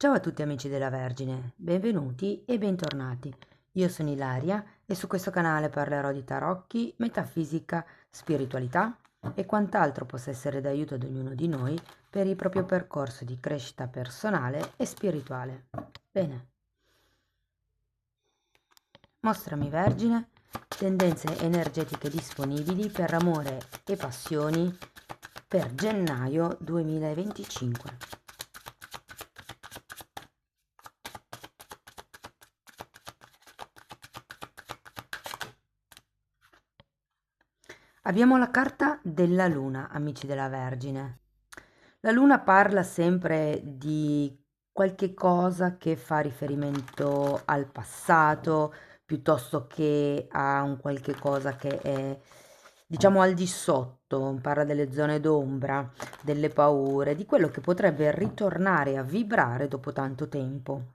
Ciao a tutti amici della Vergine, benvenuti e bentornati. Io sono Ilaria e su questo canale parlerò di tarocchi, metafisica, spiritualità e quant'altro possa essere d'aiuto ad ognuno di noi per il proprio percorso di crescita personale e spirituale. Bene, mostrami Vergine, tendenze energetiche disponibili per amore e passioni per gennaio 2025. Abbiamo la carta della luna, amici della Vergine. La luna parla sempre di qualche cosa che fa riferimento al passato, piuttosto che a un qualche cosa che è, diciamo, al di sotto, parla delle zone d'ombra, delle paure, di quello che potrebbe ritornare a vibrare dopo tanto tempo.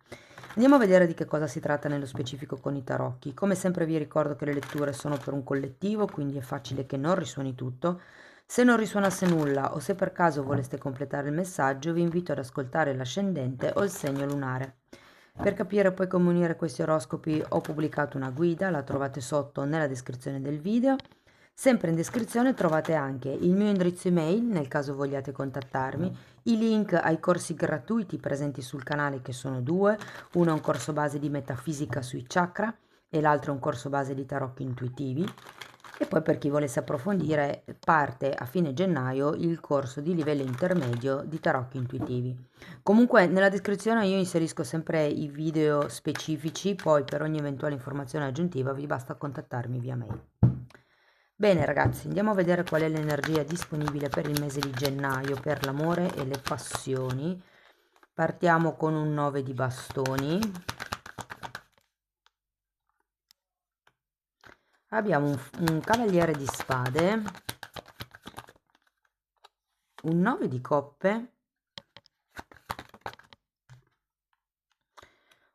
Andiamo a vedere di che cosa si tratta nello specifico con i tarocchi. Come sempre vi ricordo che le letture sono per un collettivo, quindi è facile che non risuoni tutto. Se non risuonasse nulla o se per caso voleste completare il messaggio, vi invito ad ascoltare l'ascendente o il segno lunare. Per capire poi come unire questi oroscopi ho pubblicato una guida, la trovate sotto nella descrizione del video. Sempre in descrizione trovate anche il mio indirizzo email nel caso vogliate contattarmi, i link ai corsi gratuiti presenti sul canale che sono due, uno è un corso base di metafisica sui chakra e l'altro è un corso base di tarocchi intuitivi. E poi per chi volesse approfondire parte a fine gennaio il corso di livello intermedio di tarocchi intuitivi. Comunque nella descrizione io inserisco sempre i video specifici, poi per ogni eventuale informazione aggiuntiva vi basta contattarmi via mail. Bene ragazzi, andiamo a vedere qual è l'energia disponibile per il mese di gennaio per l'amore e le passioni. Partiamo con un 9 di bastoni. Abbiamo un cavaliere di spade, un 9 di coppe,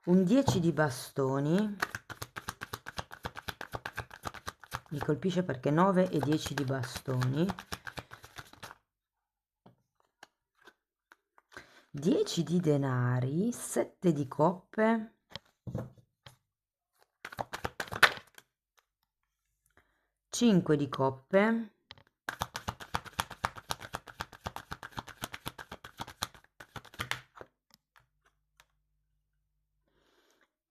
un 10 di bastoni. Mi colpisce perché 9 e 10 di bastoni, 10 di denari, 7 di coppe, 5 di coppe,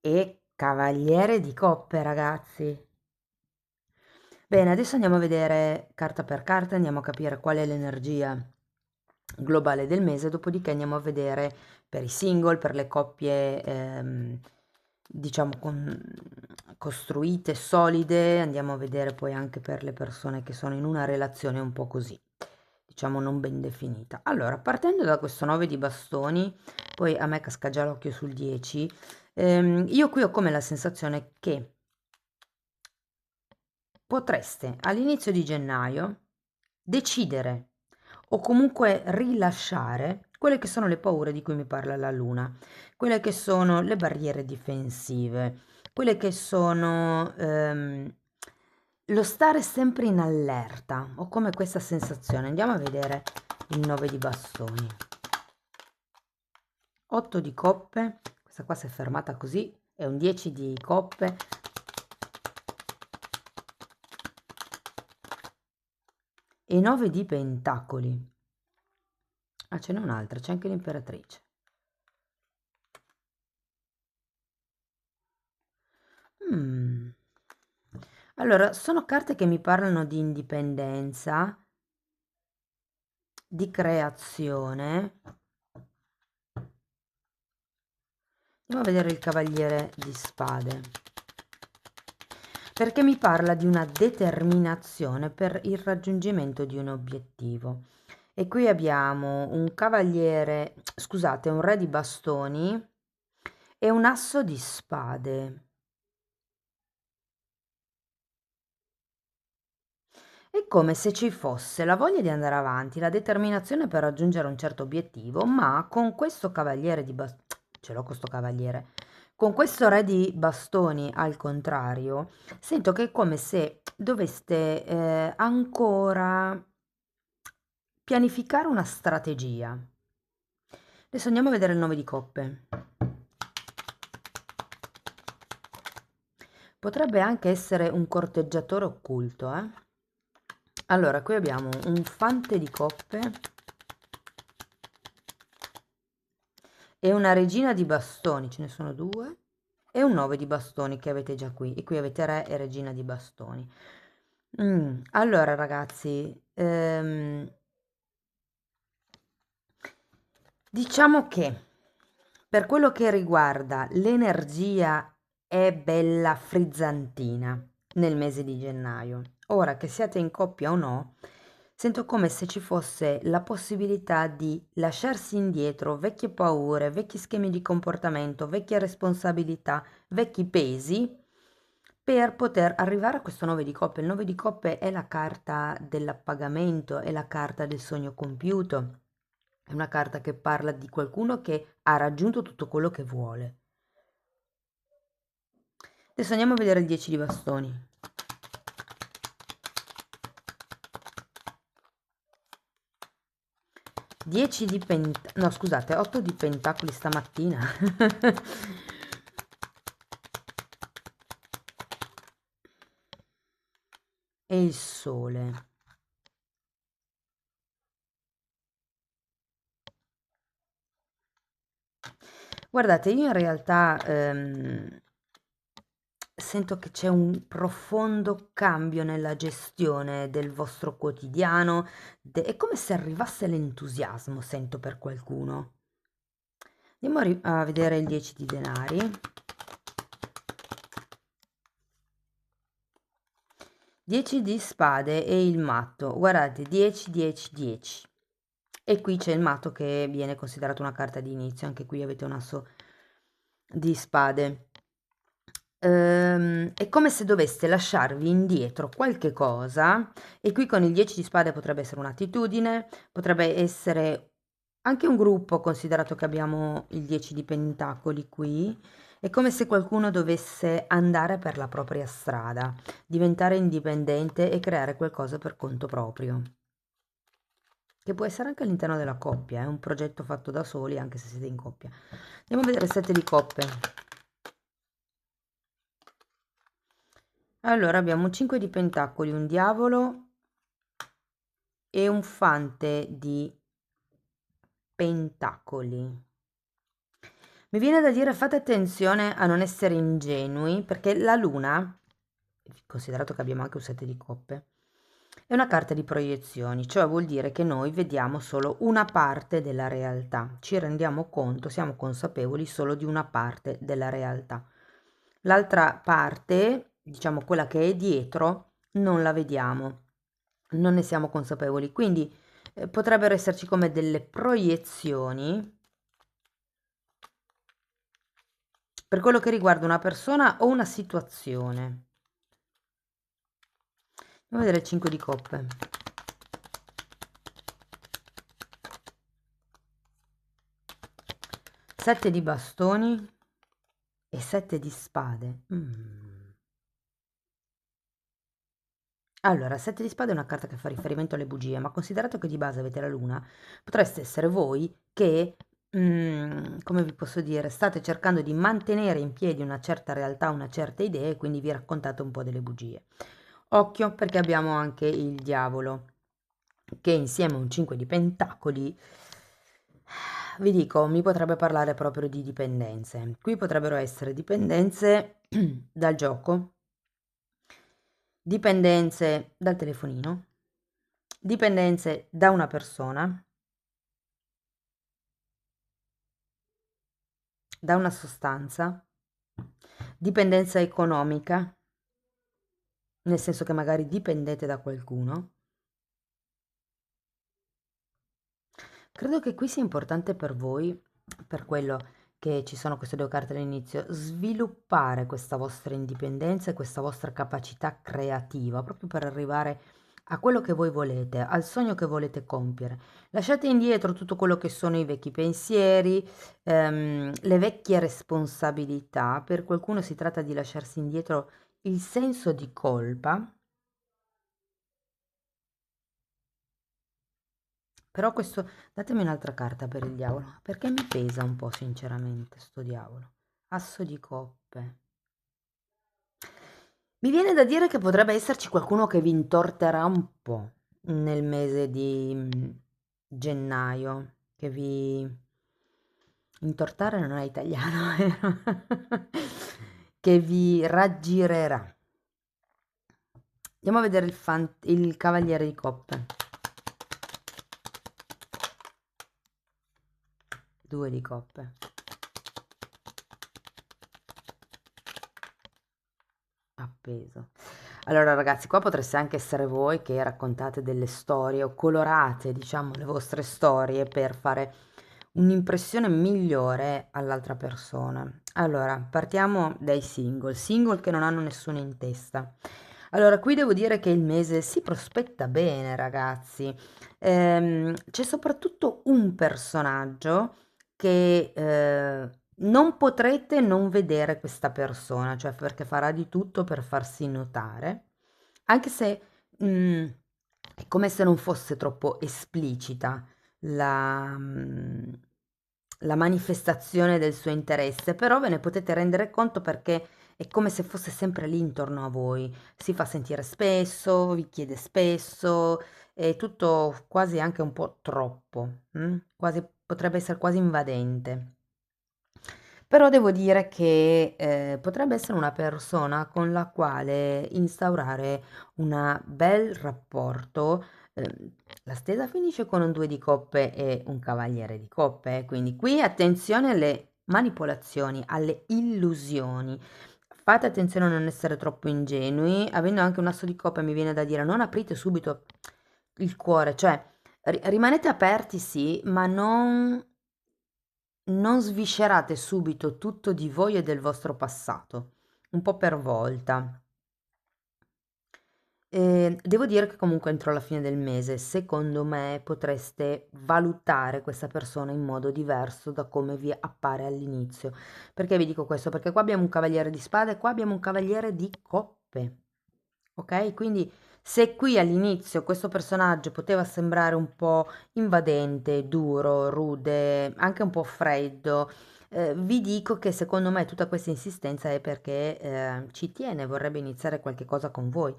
e cavaliere di coppe, ragazzi. Bene, adesso andiamo a vedere carta per carta, andiamo a capire qual è l'energia globale del mese, dopodiché andiamo a vedere per i single, per le coppie diciamo costruite, solide, andiamo a vedere poi anche per le persone che sono in una relazione un po' così, diciamo non ben definita. Allora, partendo da questo 9 di bastoni, poi a me casca già l'occhio sul 10, io qui ho come la sensazione che potreste all'inizio di gennaio decidere o comunque rilasciare quelle che sono le paure di cui mi parla la luna, quelle che sono le barriere difensive, quelle che sono lo stare sempre in allerta. Ho come questa sensazione. Andiamo a vedere il 9 di bastoni. 8 di coppe, questa qua si è fermata così, è un 10 di coppe, e 9 di pentacoli. Ah, ce n'è un'altra, c'è anche l'imperatrice. Allora, sono carte che mi parlano di indipendenza, di creazione. Andiamo a vedere il cavaliere di spade, perché mi parla di una determinazione per il raggiungimento di un obiettivo. E qui abbiamo un cavaliere, scusate, un re di bastoni e un asso di spade. È come se ci fosse la voglia di andare avanti, la determinazione per raggiungere un certo obiettivo, ma con questo cavaliere di bastoni, ce l'ho questo cavaliere, con questo re di bastoni al contrario, sento che è come se doveste ancora pianificare una strategia, Adesso andiamo a vedere il 9 di coppe. Potrebbe anche essere un corteggiatore occulto, eh? Allora, qui abbiamo un fante di coppe e una regina di bastoni, ce ne sono due, e un 9 di bastoni che avete già qui, e qui avete re e regina di bastoni. Allora, ragazzi, diciamo che per quello che riguarda l'energia è bella frizzantina nel mese di gennaio. Ora che siate in coppia o no, sento come se ci fosse la possibilità di lasciarsi indietro vecchie paure, vecchi schemi di comportamento, vecchie responsabilità, vecchi pesi per poter arrivare a questo 9 di coppe. Il 9 di coppe è la carta dell'appagamento, è la carta del sogno compiuto. È una carta che parla di qualcuno che ha raggiunto tutto quello che vuole. Adesso andiamo a vedere il 10 di bastoni. 10 di no, scusate, 8 di pentacoli stamattina. E il sole. Guardate, io in realtà sento che c'è un profondo cambio nella gestione del vostro quotidiano, è come se arrivasse l'entusiasmo, sento per qualcuno. Andiamo a vedere il 10 di denari. 10 di spade e il matto. Guardate, 10, 10, 10. E qui c'è il matto che viene considerato una carta di inizio. Anche qui avete un asso di spade. È come se doveste lasciarvi indietro qualche cosa, e qui con il 10 di spade potrebbe essere un'attitudine, potrebbe essere anche un gruppo, considerato che abbiamo il 10 di pentacoli qui. È come se qualcuno dovesse andare per la propria strada, diventare indipendente e creare qualcosa per conto proprio. Che può essere anche all'interno della coppia, è un progetto fatto da soli, anche se siete in coppia. Andiamo a vedere il 7 di coppe. Allora abbiamo un 5 di pentacoli, un diavolo e un fante di pentacoli. Mi viene da dire fate attenzione a non essere ingenui, perché la luna, considerato che abbiamo anche un 7 di coppe, è una carta di proiezioni, cioè vuol dire che noi vediamo solo una parte della realtà, ci rendiamo conto, siamo consapevoli solo di una parte della realtà. L'altra parte, diciamo quella che è dietro, non la vediamo, non ne siamo consapevoli, quindi potrebbero esserci come delle proiezioni per quello che riguarda una persona o una situazione. Andiamo a vedere il 5 di coppe. 7 di bastoni e 7 di spade. Allora, 7 di spade è una carta che fa riferimento alle bugie, ma considerato che di base avete la luna, potreste essere voi che, come vi posso dire, state cercando di mantenere in piedi una certa realtà, una certa idea, e quindi vi raccontate un po' delle bugie. Occhio, perché abbiamo anche il diavolo, che insieme a un 5 di pentacoli, vi dico, mi potrebbe parlare proprio di dipendenze. Qui potrebbero essere dipendenze dal gioco, dipendenze dal telefonino, dipendenze da una persona, da una sostanza, dipendenza economica, nel senso che magari dipendete da qualcuno. Credo che qui sia importante per voi, per quello che ci sono queste due carte all'inizio, sviluppare questa vostra indipendenza e questa vostra capacità creativa, proprio per arrivare a quello che voi volete, al sogno che volete compiere. Lasciate indietro tutto quello che sono i vecchi pensieri, le vecchie responsabilità. Per qualcuno si tratta di lasciarsi indietro il senso di colpa, Però questo, datemi un'altra carta per il diavolo, perché mi pesa un po' sinceramente sto diavolo. Asso di coppe. Mi viene da dire che potrebbe esserci qualcuno che vi intorterà un po' nel mese di gennaio, che vi... Intortare non è italiano, vero? Che vi raggirerà. Andiamo a vedere il cavaliere di coppe. Due di coppe. Appeso. Allora ragazzi, qua potreste anche essere voi che raccontate delle storie o colorate, diciamo, le vostre storie per fare un'impressione migliore all'altra persona. Allora, partiamo dai single, single che non hanno nessuno in testa. Allora, qui devo dire che il mese si prospetta bene, ragazzi. C'è soprattutto un personaggio che non potrete non vedere questa persona, cioè perché farà di tutto per farsi notare, anche se è come se non fosse troppo esplicita la manifestazione del suo interesse, però ve ne potete rendere conto perché è come se fosse sempre lì intorno a voi, si fa sentire spesso, vi chiede spesso, è tutto quasi anche un po' troppo, quasi, potrebbe essere quasi invadente. Però devo dire che potrebbe essere una persona con la quale instaurare un bel rapporto. La stesa finisce con un 2 di coppe e un cavaliere di coppe, quindi qui attenzione alle manipolazioni, alle illusioni. Fate attenzione a non essere troppo ingenui, avendo anche un asso di coppe mi viene da dire non aprite subito il cuore, cioè rimanete aperti sì, ma non sviscerate subito tutto di voi e del vostro passato, un po' per volta. Devo dire che comunque entro la fine del mese, secondo me, potreste valutare questa persona in modo diverso da come vi appare all'inizio. Perché vi dico questo? Perché qua abbiamo un cavaliere di spade e qua abbiamo un cavaliere di coppe. Ok? Quindi se qui all'inizio questo personaggio poteva sembrare un po' invadente, duro, rude, anche un po' freddo, vi dico che secondo me tutta questa insistenza è perché ci tiene, vorrebbe iniziare qualche cosa con voi.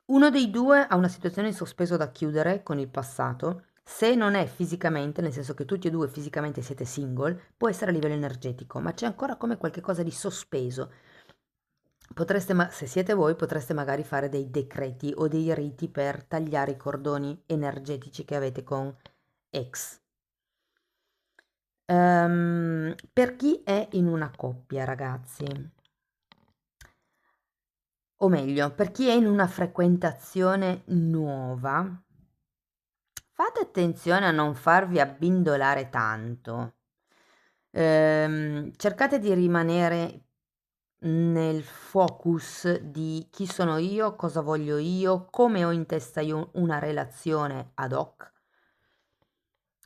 Uno dei due ha una situazione in sospeso da chiudere con il passato. Se non è fisicamente, nel senso che tutti e due fisicamente siete single, può essere a livello energetico, ma c'è ancora come qualche cosa di sospeso. Potreste, se siete voi, potreste magari fare dei decreti o dei riti per tagliare i cordoni energetici che avete con ex. Per chi è in una coppia, ragazzi, o meglio, per chi è in una frequentazione nuova, fate attenzione a non farvi abbindolare tanto. Cercate di rimanere nel focus di chi sono io, cosa voglio io, come ho in testa io una relazione ad hoc,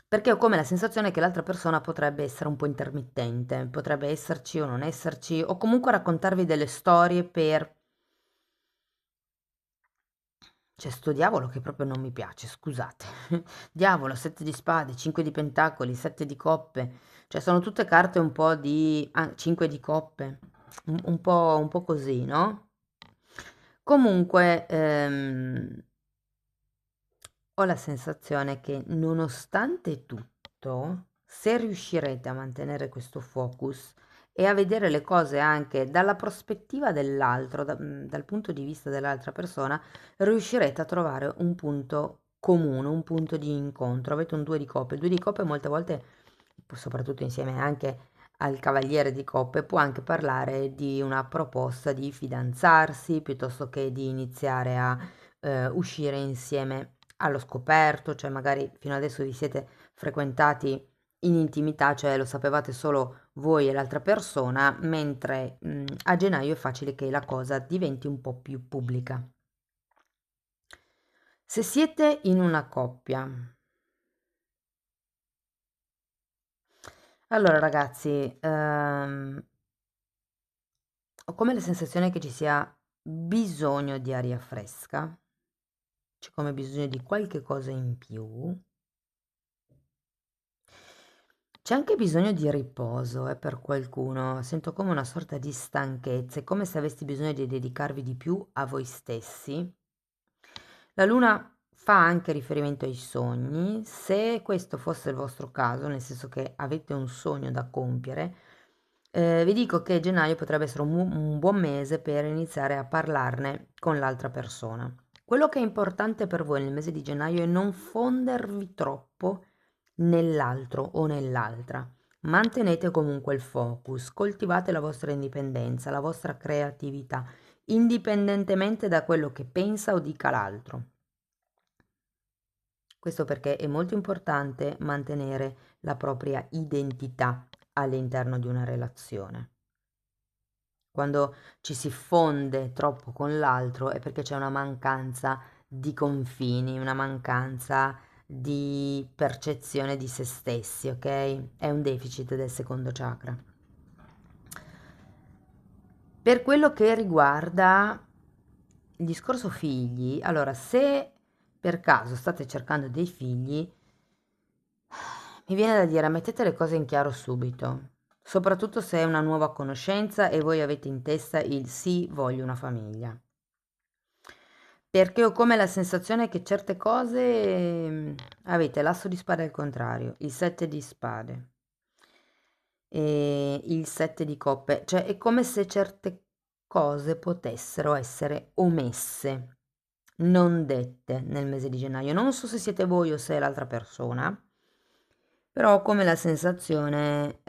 perché ho come la sensazione che l'altra persona potrebbe essere un po' intermittente, potrebbe esserci o non esserci, o comunque raccontarvi delle storie per... C'è sto diavolo che proprio non mi piace, scusate. Diavolo, 7 di spade, 5 di pentacoli, 7 di coppe. Cioè sono tutte carte un po' di... 5 di coppe. Un po' così, no? Comunque, ho la sensazione che nonostante tutto, se riuscirete a mantenere questo focus e a vedere le cose anche dalla prospettiva dell'altro, dal punto di vista dell'altra persona, riuscirete a trovare un punto comune, un punto di incontro. Avete un 2 di coppe. Il 2 di coppe molte volte, soprattutto insieme anche al cavaliere di coppe, può anche parlare di una proposta di fidanzarsi piuttosto che di iniziare a uscire insieme allo scoperto, cioè magari fino adesso vi siete frequentati in intimità, cioè lo sapevate solo voi e l'altra persona, mentre a gennaio è facile che la cosa diventi un po' più pubblica. Se siete in una coppia, allora ragazzi, ho come la sensazione che ci sia bisogno di aria fresca, c'è come bisogno di qualche cosa in più. C'è anche bisogno di riposo, per qualcuno. Sento come una sorta di stanchezza, è come se avessi bisogno di dedicarvi di più a voi stessi. La luna fa anche riferimento ai sogni. Se questo fosse il vostro caso, nel senso che avete un sogno da compiere, vi dico che gennaio potrebbe essere un buon mese per iniziare a parlarne con l'altra persona. Quello che è importante per voi nel mese di gennaio è non fondervi troppo nell'altro o nell'altra. Mantenete comunque il focus, coltivate la vostra indipendenza, la vostra creatività, indipendentemente da quello che pensa o dica l'altro. Questo perché è molto importante mantenere la propria identità all'interno di una relazione. Quando ci si fonde troppo con l'altro è perché c'è una mancanza di confini, una mancanza di percezione di se stessi, ok? È un deficit del secondo chakra. Per quello che riguarda il discorso figli, allora se per caso state cercando dei figli, mi viene da dire mettete le cose in chiaro subito, soprattutto se è una nuova conoscenza e voi avete in testa il sì, voglio una famiglia. Perché ho come la sensazione che certe cose avete l'asso di spade al contrario, il 7 di spade e il 7 di coppe, cioè è come se certe cose potessero essere omesse, non dette nel mese di gennaio. Non so se siete voi o se è l'altra persona, però ho come la sensazione,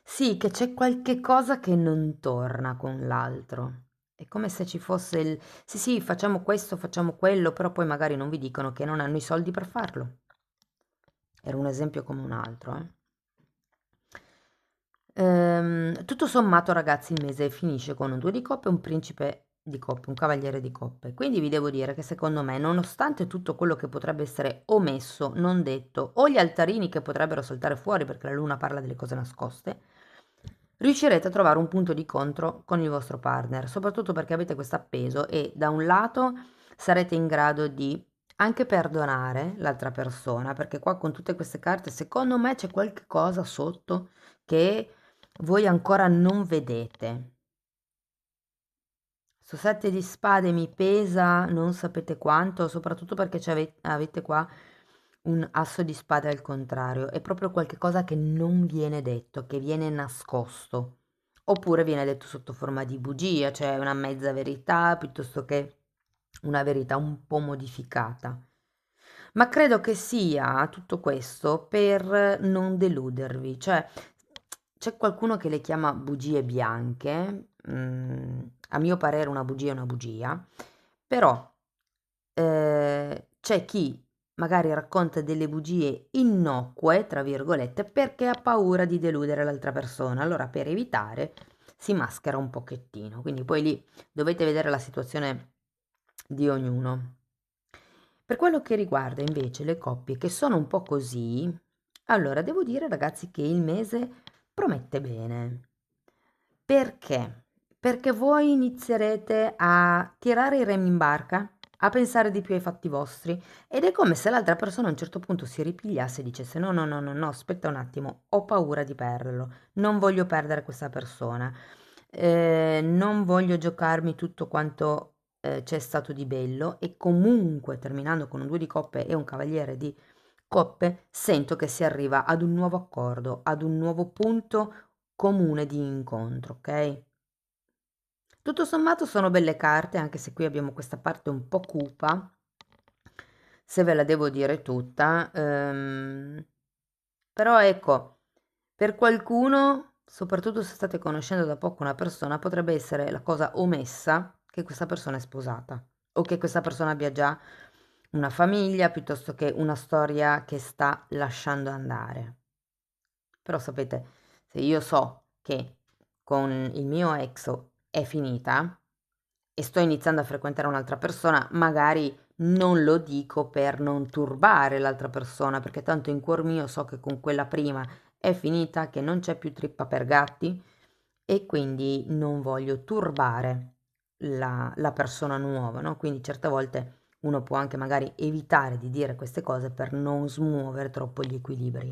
sì, che c'è qualche cosa che non torna con l'altro. È come se ci fosse il sì, sì, facciamo questo, facciamo quello, però poi magari non vi dicono che non hanno i soldi per farlo. Era un esempio come un altro, eh. Tutto sommato, ragazzi, il mese finisce con un 2 di coppe e un principe di coppe, un cavaliere di coppe. Quindi vi devo dire che secondo me, nonostante tutto quello che potrebbe essere omesso, non detto, o gli altarini che potrebbero saltare fuori perché la luna parla delle cose nascoste, riuscirete a trovare un punto di incontro con il vostro partner, soprattutto perché avete questo appeso e da un lato sarete in grado di anche perdonare l'altra persona, perché qua con tutte queste carte, secondo me c'è qualche cosa sotto che voi ancora non vedete. Sto 7 di spade mi pesa, non sapete quanto, soprattutto perché avete qua un asso di spade al contrario. È proprio qualche cosa che non viene detto, che viene nascosto. Oppure viene detto sotto forma di bugia, cioè una mezza verità piuttosto che una verità un po' modificata. Ma credo che sia tutto questo per non deludervi, cioè c'è qualcuno che le chiama bugie bianche, a mio parere una bugia è una bugia, però c'è chi magari racconta delle bugie innocue, tra virgolette, perché ha paura di deludere l'altra persona, allora per evitare si maschera un pochettino, quindi poi lì dovete vedere la situazione di ognuno. Per quello che riguarda invece le coppie che sono un po' così, allora devo dire ragazzi che il mese promette bene. Perché? Perché voi inizierete a tirare i remi in barca, a pensare di più ai fatti vostri ed è come se l'altra persona a un certo punto si ripigliasse e dicesse no, no, no, no, no, aspetta un attimo, ho paura di perderlo, non voglio perdere questa persona, non voglio giocarmi tutto quanto c'è stato di bello e comunque terminando con un 2 di coppe e un cavaliere di coppe, sento che si arriva ad un nuovo accordo, ad un nuovo punto comune di incontro, ok? Tutto sommato sono belle carte, anche se qui abbiamo questa parte un po' cupa, se ve la devo dire tutta. Però ecco, per qualcuno, soprattutto se state conoscendo da poco una persona, potrebbe essere la cosa omessa che questa persona è sposata o che questa persona abbia già una famiglia piuttosto che una storia che sta lasciando andare. Però sapete, se io so che con il mio ex è finita e sto iniziando a frequentare un'altra persona, magari non lo dico per non turbare l'altra persona, perché tanto in cuor mio so che con quella prima è finita, che non c'è più trippa per gatti e quindi non voglio turbare la persona nuova, no? Quindi certe volte uno può anche magari evitare di dire queste cose per non smuovere troppo gli equilibri.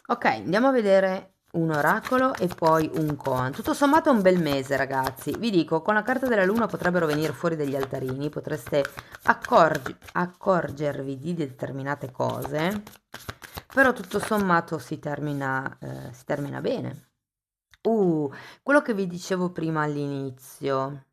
Ok, andiamo a vedere un oracolo e poi un koan. Tutto sommato è un bel mese, ragazzi. Vi dico, con la carta della luna potrebbero venire fuori degli altarini, potreste accorgervi di determinate cose, però tutto sommato si termina bene. Quello che vi dicevo prima all'inizio,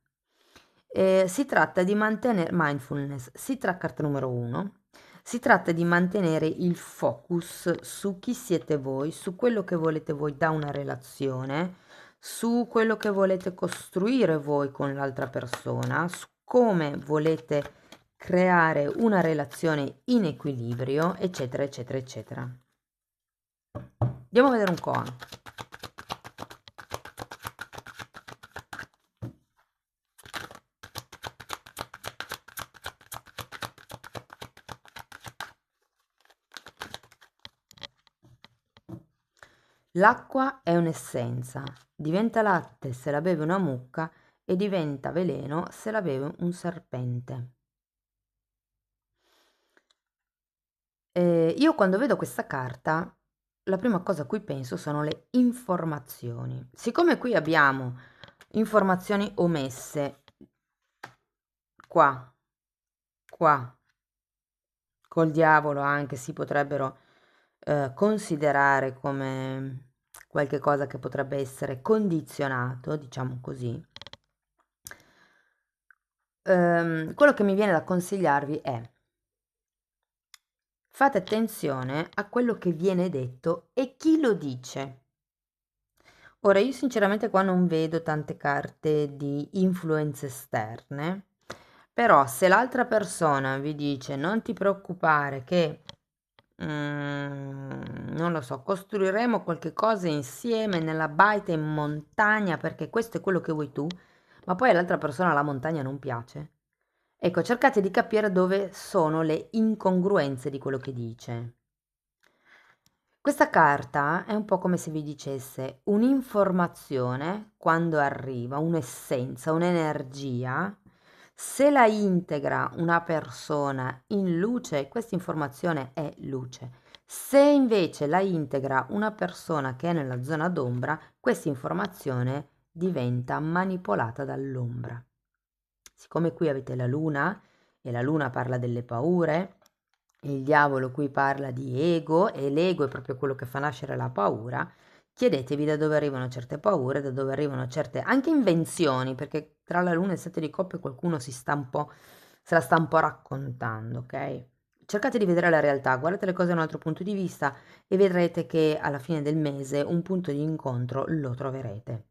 si tratta di mantenere mindfulness, carta numero 1. Si tratta di mantenere il focus su chi siete voi, su quello che volete voi da una relazione, su quello che volete costruire voi con l'altra persona, su come volete creare una relazione in equilibrio, eccetera, eccetera, eccetera. Andiamo a vedere un koan. L'acqua è un'essenza, diventa latte se la beve una mucca e diventa veleno se la beve un serpente. Io quando vedo questa carta, la prima cosa a cui penso sono le informazioni. Siccome qui abbiamo informazioni omesse, qua, col diavolo anche si potrebbero considerare come qualche cosa che potrebbe essere condizionato, diciamo così. Quello che mi viene da consigliarvi è: fate attenzione a quello che viene detto e chi lo dice. Ora, io sinceramente qua non vedo tante carte di influenze esterne, però se l'altra persona vi dice non ti preoccupare che, non lo so, costruiremo qualche cosa insieme nella baita in montagna perché questo è quello che vuoi tu, ma poi all'altra persona la montagna non piace. Ecco, cercate di capire dove sono le incongruenze di quello che dice. Questa carta è un po' come se vi dicesse un'informazione, quando arriva, un'essenza, un'energia, se la integra una persona in luce, questa informazione è luce. Se invece la integra una persona che è nella zona d'ombra, questa informazione diventa manipolata dall'ombra. Siccome qui avete la luna e la luna parla delle paure, il diavolo qui parla di ego e l'ego è proprio quello che fa nascere la paura, chiedetevi da dove arrivano certe paure, da dove arrivano certe anche invenzioni, perché tra la luna e il sette di coppe qualcuno se la sta un po' raccontando, ok? Cercate di vedere la realtà, guardate le cose da un altro punto di vista e vedrete che alla fine del mese un punto di incontro lo troverete.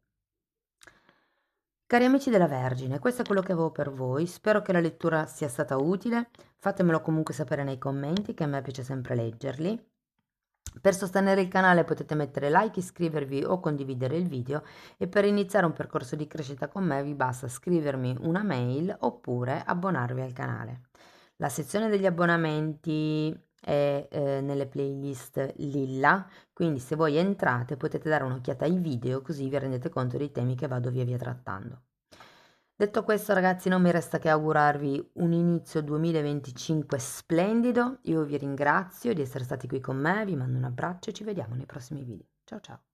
Cari amici della Vergine, questo è quello che avevo per voi, spero che la lettura sia stata utile, fatemelo comunque sapere nei commenti che a me piace sempre leggerli. Per sostenere il canale potete mettere like, iscrivervi o condividere il video e per iniziare un percorso di crescita con me vi basta scrivermi una mail oppure abbonarvi al canale. La sezione degli abbonamenti è nelle playlist Lilla, quindi se voi entrate potete dare un'occhiata ai video così vi rendete conto dei temi che vado via via trattando. Detto questo, ragazzi, non mi resta che augurarvi un inizio 2025 splendido. Io vi ringrazio di essere stati qui con me, vi mando un abbraccio e ci vediamo nei prossimi video. Ciao ciao!